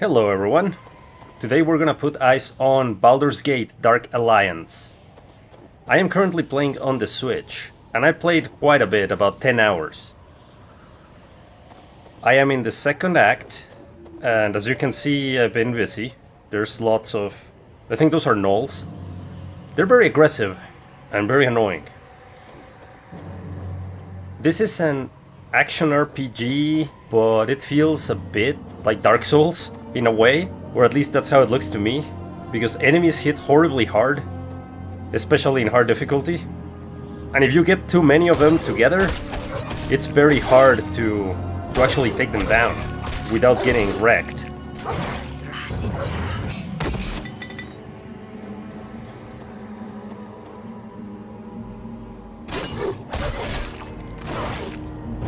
Hello everyone! Today we're gonna put eyes on Baldur's Gate Dark Alliance. I am currently playing on the Switch, and I played quite a bit, about 10 hours. I am in the second act, and as you can see I've been busy. There's lots of... I think those are gnolls. They're very aggressive and very annoying. This is an action RPG, but it feels a bit like Dark Souls in a way, or at least that's how it looks to me, because enemies hit horribly hard, especially in hard difficulty, and if you get too many of them together, it's very hard to actually take them down without getting wrecked.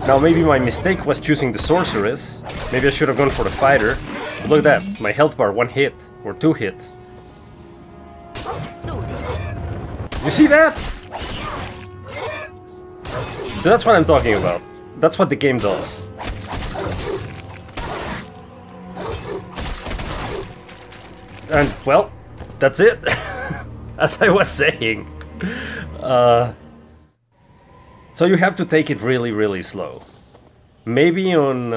Now maybe my mistake was choosing the sorceress. Maybe I should have gone for the fighter. But look at that, my health bar, 1 hit, or 2 hits. You see that? So that's what I'm talking about. That's what the game does. And, well, that's it. As I was saying. So you have to take it really slow. Maybe on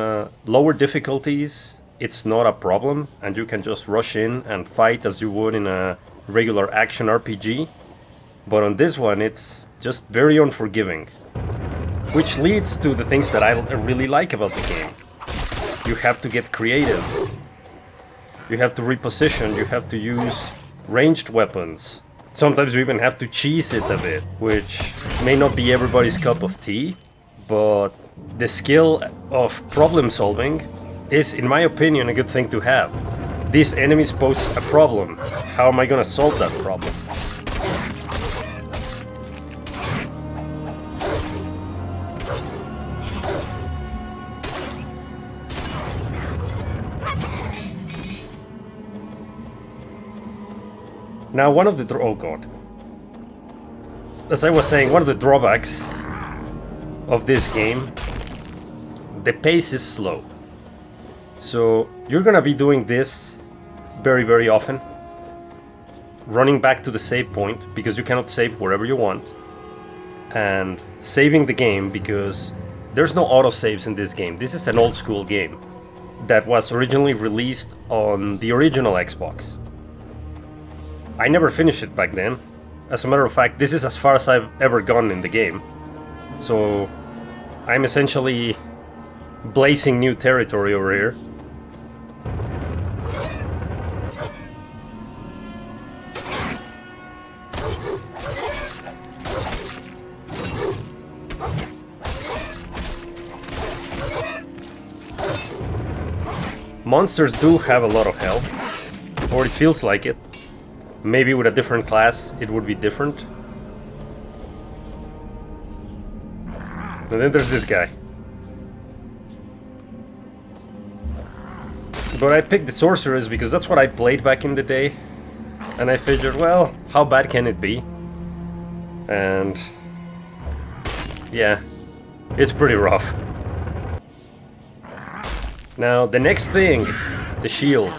lower difficulties it's not a problem and you can just rush in and fight as you would in a regular action RPG. But on this one it's just very unforgiving. Which leads to the things that I really like about the game. You have to get creative. You have to reposition, you have to use ranged weapons. Sometimes you even have to cheese it a bit, which may not be everybody's cup of tea, but the skill of problem solving is, in my opinion, a good thing to have. These enemies pose a problem. How am I gonna solve that problem? Now, one of the oh god. As I was saying, one of the drawbacks of this game, the pace is slow. So you're gonna be doing this very often. Running back to the save point, because you cannot save wherever you want. And saving the game, because there's no autosaves in this game. This is an old school game that was originally released on the original Xbox. I never finished it back then. As a matter of fact, this is as far as I've ever gone in the game. So I'm essentially blazing new territory over here. Monsters do have a lot of health, or it feels like it. Maybe with a different class it would be different. And then there's this guy. But I picked the sorceress because that's what I played back in the day. And I figured, well, how bad can it be? And yeah, it's pretty rough. Now the next thing, the shield.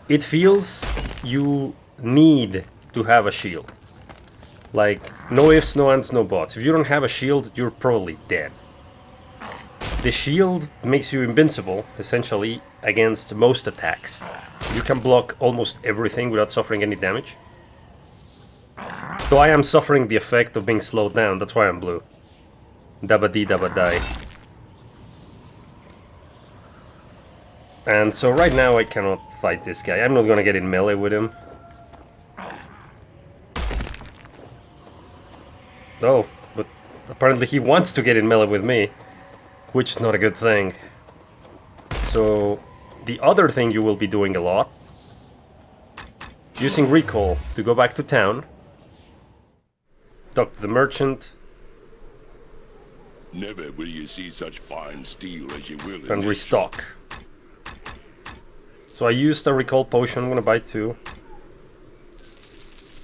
It feels you need to have a shield. Like, no ifs, no ands, no buts. If you don't have a shield, you're probably dead. The shield makes you invincible, essentially, against most attacks. You can block almost everything without suffering any damage. Though I am suffering the effect of being slowed down, that's why I'm blue. Dabba-dee, dabba-die. And so right now I cannot fight this guy. I'm not gonna get in melee with him. Oh, but apparently he wants to get in melee with me, which is not a good thing. So the other thing you will be doing a lot, using recall to go back to town, talk to the merchant, never will you see such fine steel as you will, and restock. So I used a recall potion, I'm gonna buy 2.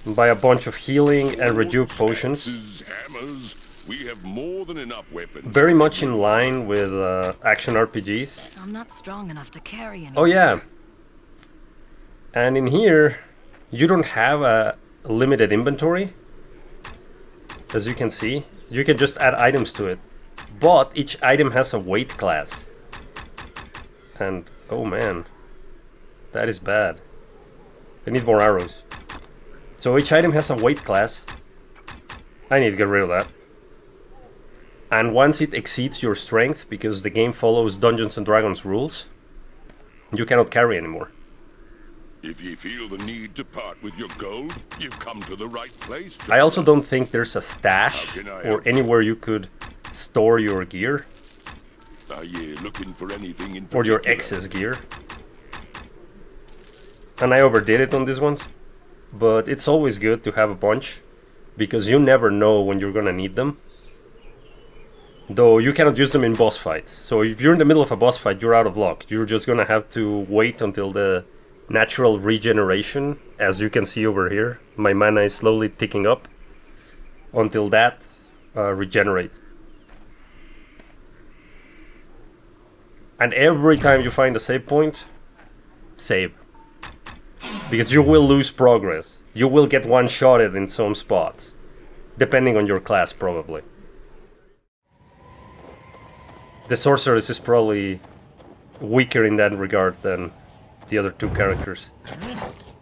And buy a bunch of healing and rejuve potions. Hammers, We have more than enough weapons. Very much in line with action RPGs. I'm not strong enough to carry anything. Oh yeah. And in here, you don't have a limited inventory. As you can see, you can just add items to it. But each item has a weight class. And, oh man, that is bad. I need more arrows. So each item has a weight class. I need to get rid of that. And once it exceeds your strength, because the game follows Dungeons and Dragons rules, you cannot carry anymore. If you feel the need to part with your gold, you've come to the right place. I also don't think there's a stash or anywhere you could store your gear. Are you looking for anything in particular? Or your excess gear. And I overdid it on these ones. But it's always good to have a bunch, because you never know when you're gonna need them. Though you cannot use them in boss fights. So if you're in the middle of a boss fight, you're out of luck. You're just gonna have to wait until the natural regeneration, as you can see over here. My mana is slowly ticking up until that regenerates. And every time you find a save point, save. Because you will lose progress. You will get one-shotted in some spots. Depending on your class, probably. The sorceress is probably weaker in that regard than the other two characters.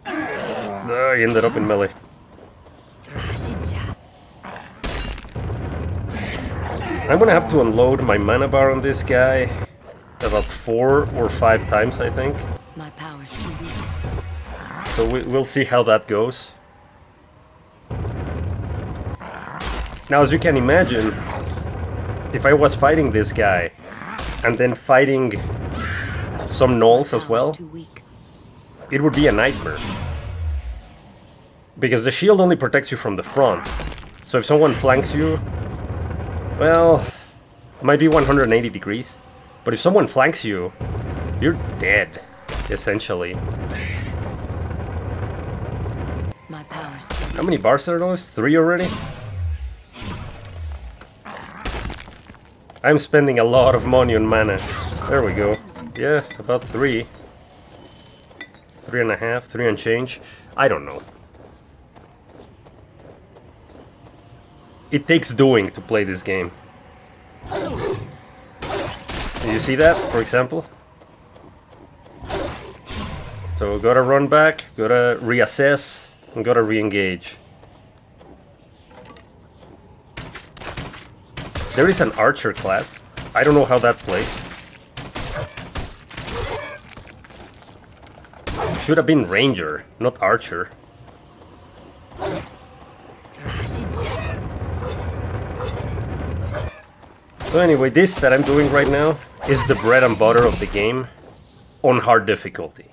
I ended up in melee. I'm gonna have to unload my mana bar on this guy about 4 or 5 times, I think. My power's too weak. So we'll see how that goes. Now, as you can imagine, if I was fighting this guy and then fighting some gnolls as well, it would be a nightmare. Because the shield only protects you from the front. So if someone flanks you, well, it might be 180 degrees. But if someone flanks you, you're dead, essentially. My power's How many bars are those? 3 already? I'm spending a lot of money on mana. There we go. Yeah, about 3. 3.5, 3 and change. I don't know. It takes doing to play this game. You see that, for example? So gotta run back, gotta reassess, and gotta re-engage. There is an archer class. I don't know how that plays. Should have been ranger, not archer. So anyway, this that I'm doing right now is the bread and butter of the game on hard difficulty.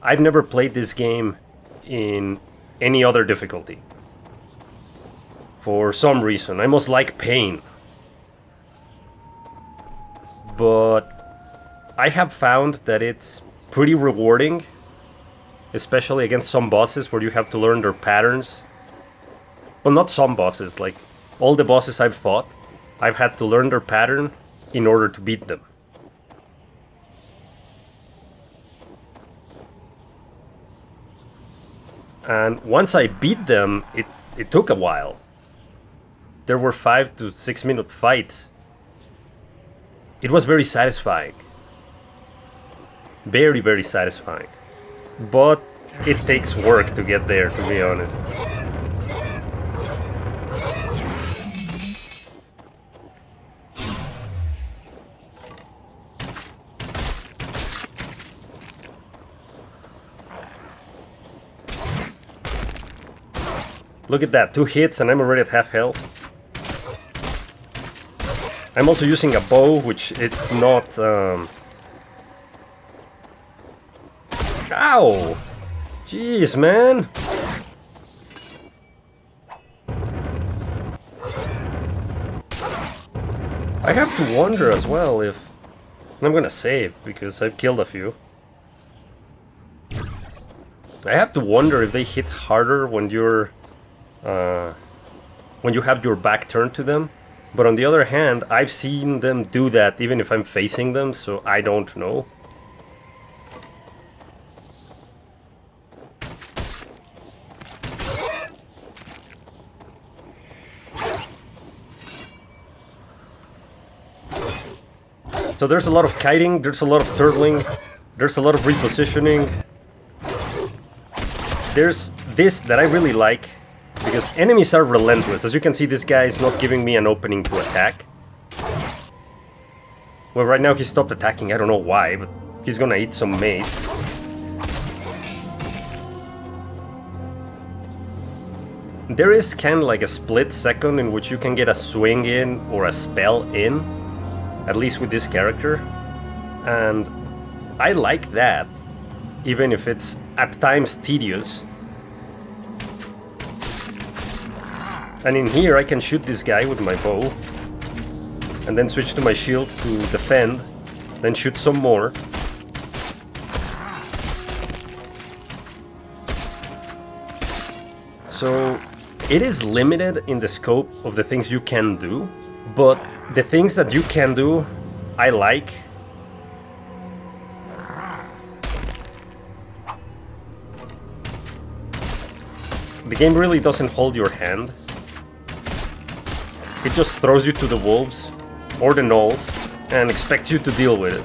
I've never played this game in any other difficulty. For some reason, I must like pain. But I have found that it's pretty rewarding, especially against some bosses where you have to learn their patterns. Well, not some bosses, like all the bosses I've fought, I've had to learn their pattern in order to beat them. And once I beat them, it took a while. There were 5 to 6 minute fights. It was very satisfying. Very, very satisfying. But it takes work to get there, to be honest. Look at that, 2 hits and I'm already at half health. I'm also using a bow, which it's not... Ow! Jeez, man! I have to wonder as well if... And I'm gonna save, because I've killed a few. I have to wonder if they hit harder when you're... when you have your back turned to them, But on the other hand, I've seen them do that even if I'm facing them, so I don't know. So there's a lot of kiting, there's a lot of turtling, there's a lot of repositioning. There's this that I really like, because enemies are relentless. As you can see, this guy is not giving me an opening to attack. Well, right now he stopped attacking, I don't know why, but he's gonna eat some mace. There is kind of like a split second in which you can get a swing in or a spell in, at least with this character. And I like that, even if it's at times tedious. And in here I can shoot this guy with my bow, and then switch to my shield to defend, then shoot some more. So it is limited in the scope of the things you can do, but the things that you can do, I like. The game really doesn't hold your hand. It just throws you to the wolves or the gnolls and expects you to deal with it.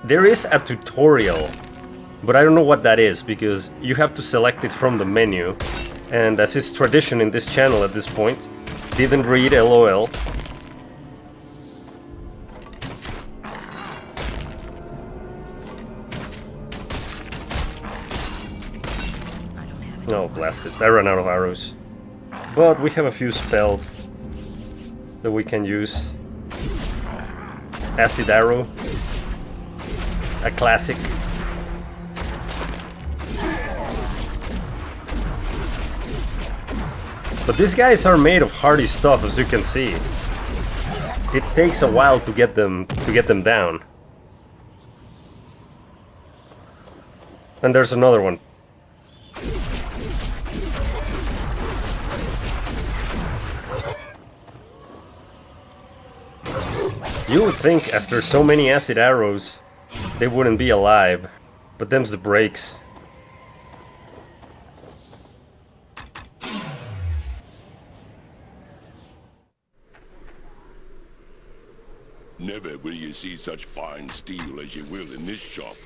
There is a tutorial, but I don't know what that is, because you have to select it from the menu, and as is tradition in this channel at this point, didn't read LOL. Oh, blast it. I ran out of arrows. But we have a few spells that we can use. Acid arrow. A classic. But these guys are made of hardy stuff, as you can see. It takes a while to get them down. And there's another one. You would think after so many acid arrows they wouldn't be alive, but them's the breaks. Never will you see such fine steel as you will in this shop.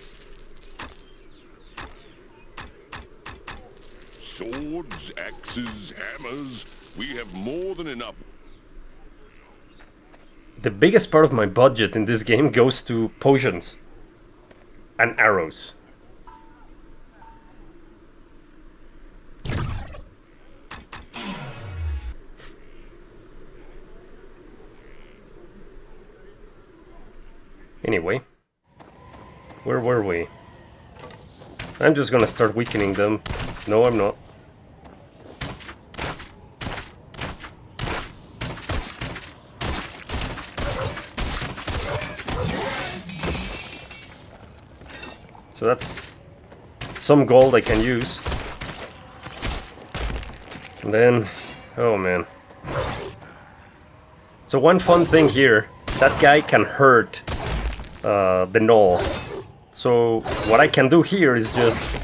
Swords, axes, hammers, we have more than enough. The biggest part of my budget in this game goes to potions and arrows. Anyway, where were we? I'm just gonna start weakening them. No, I'm not. So that's some gold I can use. And then, oh man. So one fun thing here, that guy can hurt the gnoll. So what I can do here is just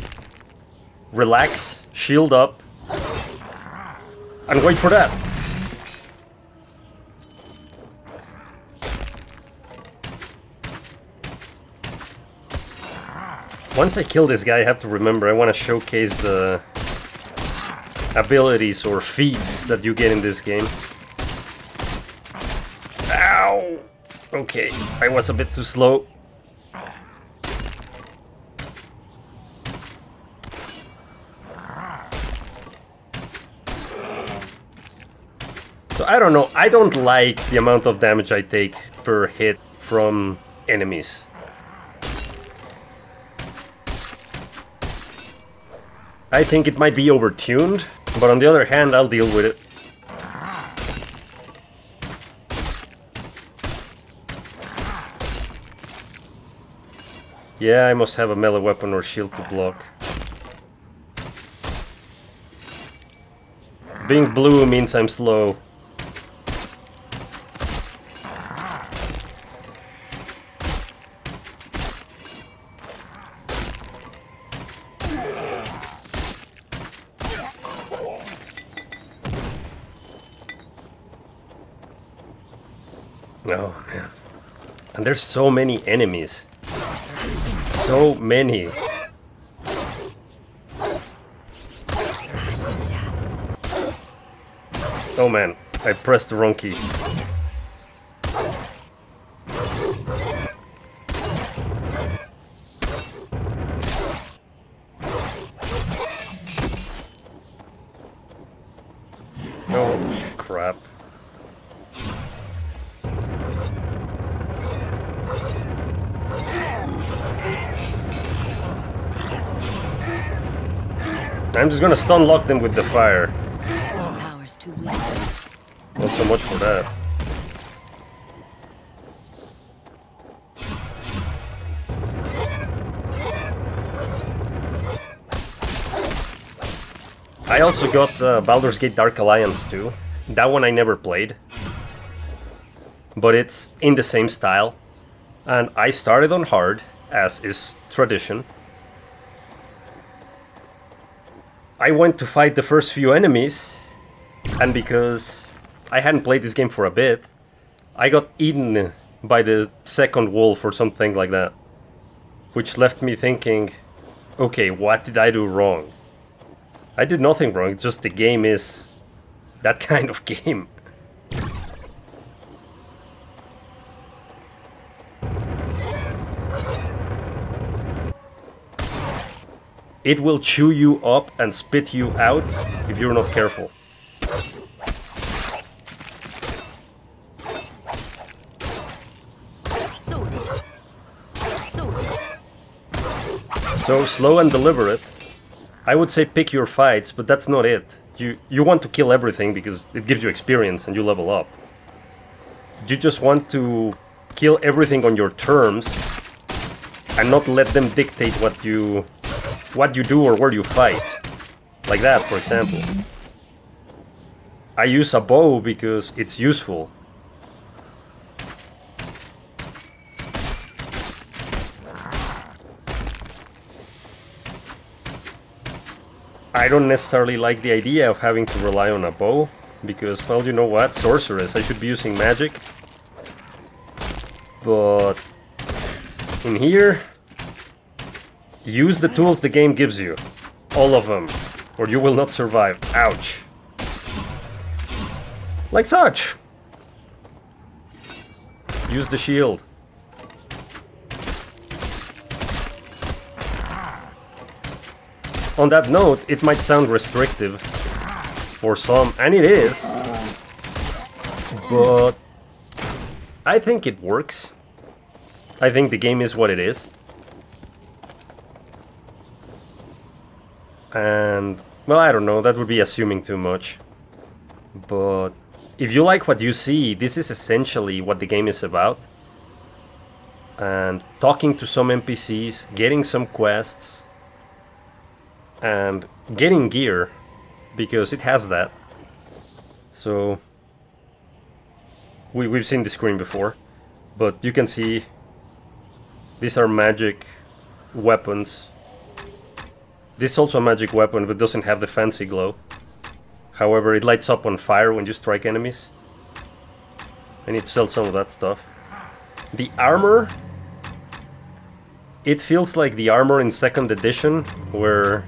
relax, shield up, and wait for that. Once I kill this guy, I have to remember I want to showcase the abilities or feats that you get in this game. Ow! Okay, I was a bit too slow. So I don't know, I don't like the amount of damage I take per hit from enemies. I think it might be overtuned, but on the other hand, I'll deal with it. Yeah, I must have a melee weapon or shield to block. Being blue means I'm slow. Oh man. And there's so many enemies. So many. Oh man, I pressed the wrong key. Oh crap. I'm just gonna stun lock them with the fire. My power's too weak. Not so much for that. I also got Baldur's Gate Dark Alliance too. That one I never played. But it's in the same style. And I started on hard, as is tradition. I went to fight the first few enemies, and because I hadn't played this game for a bit, I got eaten by the second wolf or something like that. Which left me thinking, okay, what did I do wrong? I did nothing wrong, just the game is that kind of game. It will chew you up and spit you out if you're not careful. So slow and deliberate. I would say pick your fights, but that's not it. You want to kill everything because it gives you experience and you level up. You just want to kill everything on your terms and not let them dictate what you do or where you fight. Like that, for example. I use a bow because it's useful. I don't necessarily like the idea of having to rely on a bow, because, well, you know what, sorceress, I should be using magic. But in here, use the tools the game gives you. All of them, or you will not survive. Ouch. Like such. Use the shield. On that note, it might sound restrictive for some, and it is, but I think it works. I think the game is what it is. And, well, I don't know, that would be assuming too much. But if you like what you see, this is essentially what the game is about. And talking to some NPCs, getting some quests, and getting gear, because it has that. So we've seen the screen before, but you can see these are magic weapons. This is also a magic weapon, but doesn't have the fancy glow. However, it lights up on fire when you strike enemies. I need to sell some of that stuff. The armor, it feels like the armor in 2nd edition, or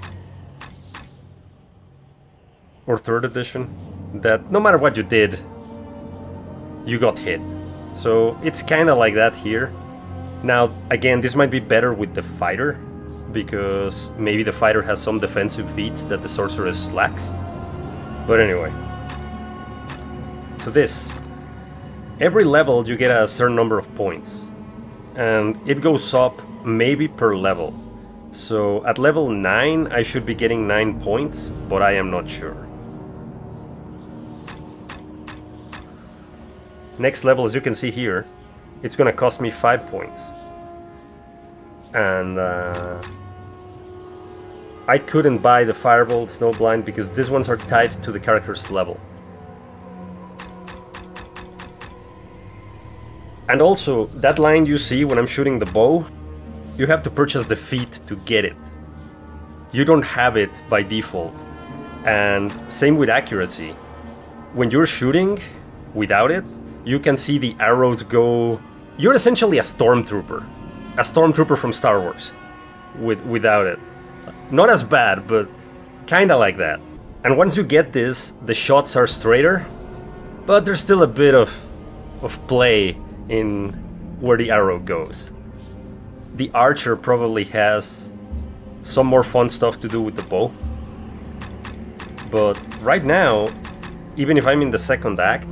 3rd edition, that no matter what you did, you got hit. So it's kind of like that here. Now, again, this might be better with the fighter, because maybe the fighter has some defensive feats that the sorceress lacks. But anyway. So this. Every level you get a certain number of points. And it goes up maybe per level. So at level 9 I should be getting 9 points, but I am not sure. Next level, as you can see here, it's gonna cost me 5 points. And I couldn't buy the Firebolt Snowblind because these ones are tied to the character's level. And also, that line you see when I'm shooting the bow, you have to purchase the feat to get it. You don't have it by default. And same with accuracy. When you're shooting without it, you can see the arrows go... You're essentially a stormtrooper. A stormtrooper from Star Wars. Without it. Not as bad, but kinda like that. And once you get this, the shots are straighter, but there's still a bit of play in where the arrow goes. The archer probably has some more fun stuff to do with the bow. But right now, even if I'm in the second act,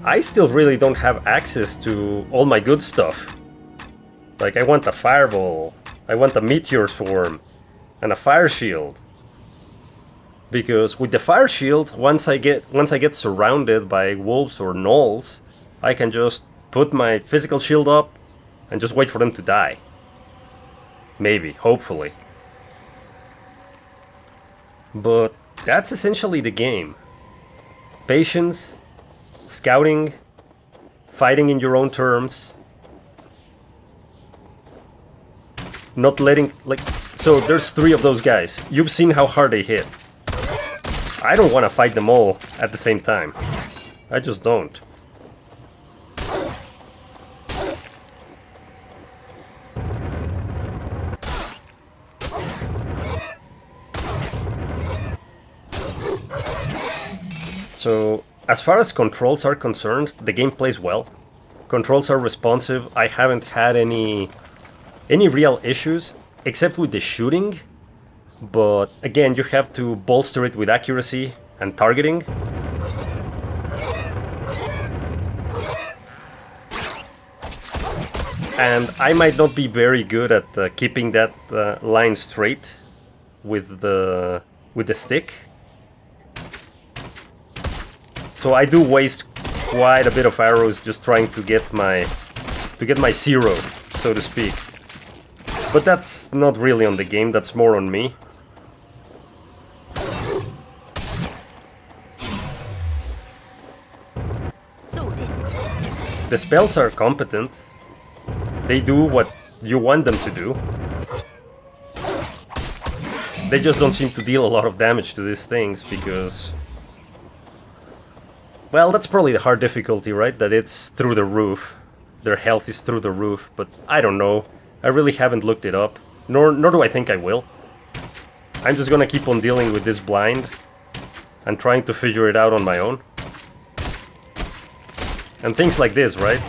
I still really don't have access to all my good stuff. Like, I want a fireball, I want a meteor swarm, and a fire shield. Because with the fire shield, once I get surrounded by wolves or gnolls, I can just put my physical shield up and just wait for them to die. Maybe, hopefully. But that's essentially the game. Patience, scouting, fighting in your own terms. Not letting, like, so there's 3 of those guys. You've seen how hard they hit. I don't want to fight them all at the same time. I just don't. So, as far as controls are concerned, the game plays well. Controls are responsive. I haven't had any real issues, except with the shooting. But again, you have to bolster it with accuracy and targeting. And I might not be very good at keeping that line straight with the stick. So I do waste quite a bit of arrows just trying to get my zero, so to speak. But that's not really on the game, that's more on me. The spells are competent. They do what you want them to do. They just don't seem to deal a lot of damage to these things because... Well, that's probably the hard difficulty, right? That it's through the roof. Their health is through the roof, but I don't know. I really haven't looked it up. Nor do I think I will. I'm just gonna keep on dealing with this blind and trying to figure it out on my own. And things like this, right?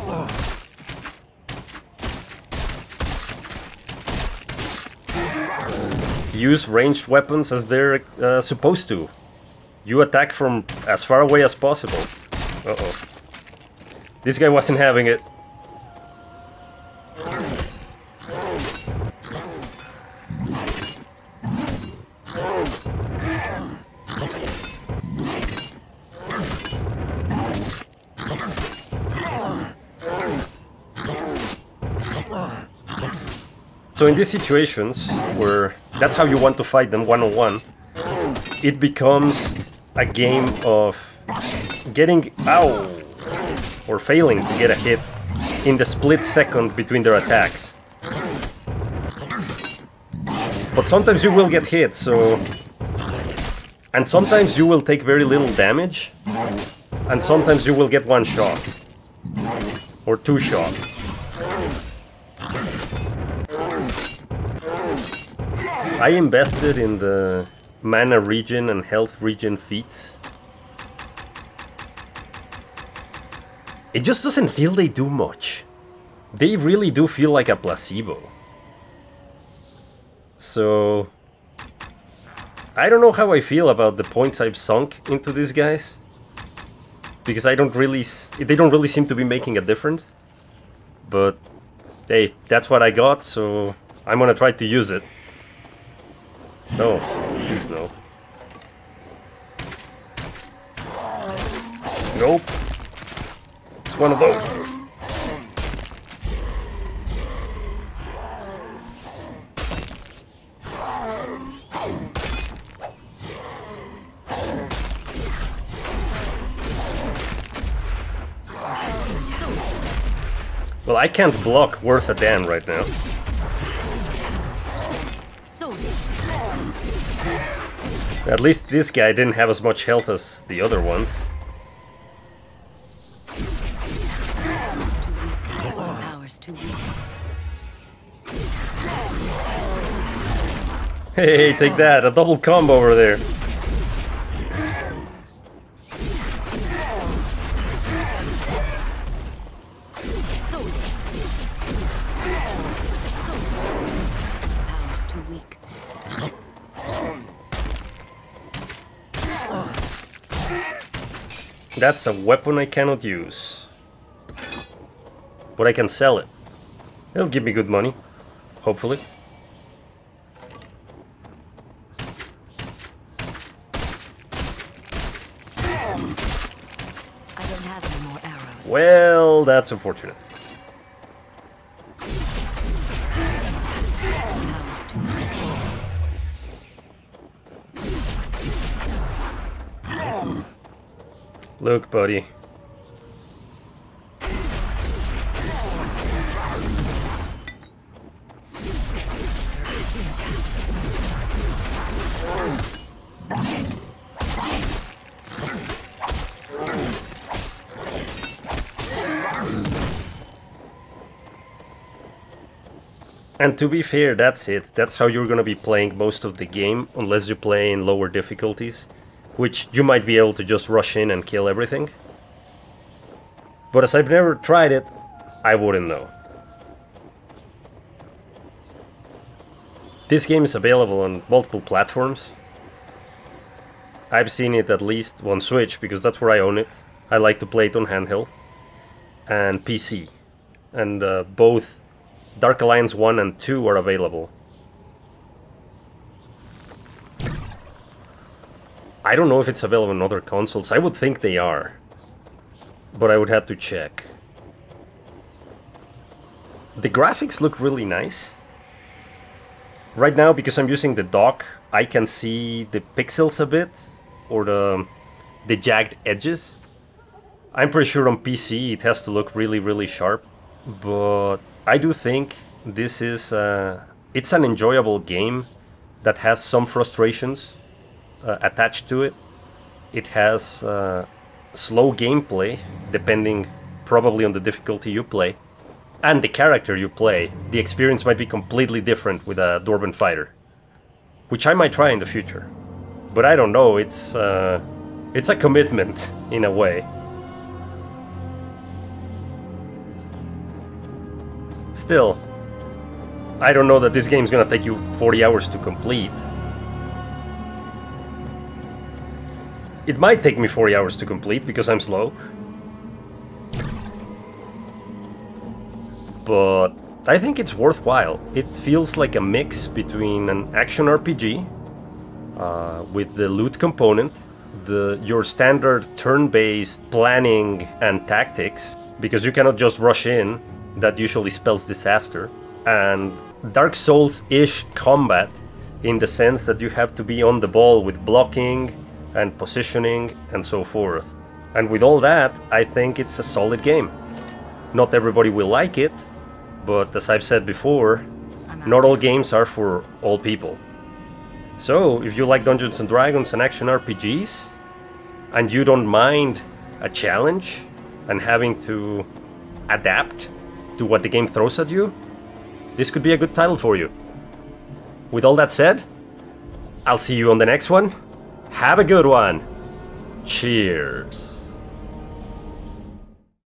Use ranged weapons as they're supposed to. You attack from as far away as possible. Uh-oh. This guy wasn't having it. So in these situations, where that's how you want to fight them one-on-one, it becomes a game of getting ow or failing to get a hit in the split second between their attacks. But sometimes you will get hit, so... And sometimes you will take very little damage, and sometimes you will get one shot. Or two shots. I invested in the mana regen and health regen feats. It just doesn't feel they do much. They really do feel like a placebo. So... I don't know how I feel about the points I've sunk into these guys. Because they don't really seem to be making a difference. But, hey, that's what I got, so I'm gonna try to use it. No, please no. Nope. It's one of those. Well, I can't block worth a damn right now. At least this guy didn't have as much health as the other ones. Hey, take that! A double combo over there. That's a weapon I cannot use. But I can sell it. It'll give me good money. Hopefully. I don't have any more arrows. Well, that's unfortunate. Look, buddy. And to be fair, that's it. That's how you're gonna be playing most of the game, unless you play in lower difficulties, which you might be able to just rush in and kill everything. But as I've never tried it, I wouldn't know. This game is available on multiple platforms. I've seen it at least on Switch, because that's where I own it. I like to play it on handheld. And PC. And both Dark Alliance 1 and 2 are available. I don't know if it's available on other consoles. I would think they are. But I would have to check. The graphics look really nice. Right now, because I'm using the dock, I can see the pixels a bit. Or the jagged edges. I'm pretty sure on PC it has to look really, really sharp. But I do think this is... it's an enjoyable game that has some frustrations attached to it. It has slow gameplay, depending probably on the difficulty you play. And the character you play. The experience might be completely different with a Dwarven fighter. Which I might try in the future. But I don't know, it's a commitment, in a way. Still, I don't know that this game's gonna take you 40 hours to complete. It might take me 40 hours to complete, because I'm slow. But I think it's worthwhile. It feels like a mix between an action RPG, with the loot component, your standard turn-based planning and tactics, because you cannot just rush in. That usually spells disaster. And Dark Souls-ish combat, in the sense that you have to be on the ball with blocking and positioning and so forth. And with all that, I think it's a solid game. Not everybody will like it, but as I've said before, not all games are for all people. So, if you like Dungeons & Dragons and action RPGs, and you don't mind a challenge and having to adapt to what the game throws at you, this could be a good title for you. With all that said, I'll see you on the next one. Have a good one. Cheers.